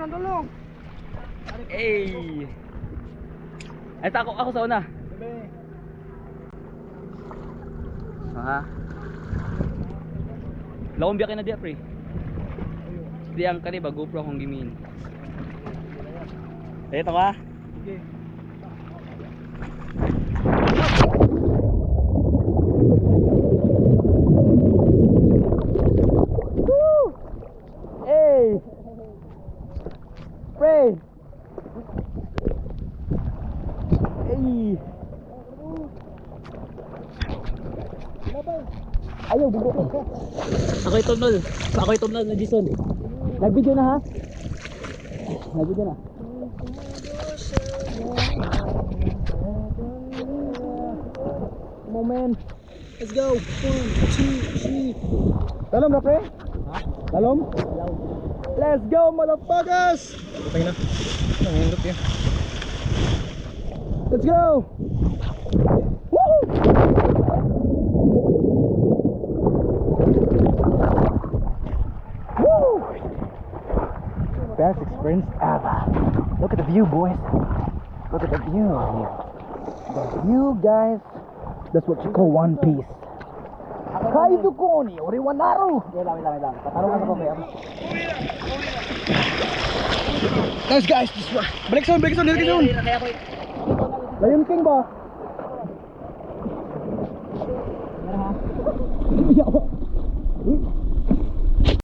ng tulong. Hey! Ay, ako sa una. Lakom biyakin na dia pre. Di ang kaniba GoPro akong gimin. Ito ka? Sige. Woo! Hey! Pre! Hey! Ayaw, bubo ko. Ako ito na Jason. Nag-video na ha? Nag-video na. Moment. Let's go. 1, 2, 3. Talom na pre? Ha? Talom? Let's go, motherfuckers! Okay na. Nangindot yan. Let's go! Woo! Woo! Best experience ever. Look at the view, boys. Look at the view. The view, guys. That's what you call One Piece. Kaido ko ni Oriwanaru. Wait lang. Tatanong ako ba ako? Guys, this one. Balik soon. Kaya ko. Lion King ba? Meron ha?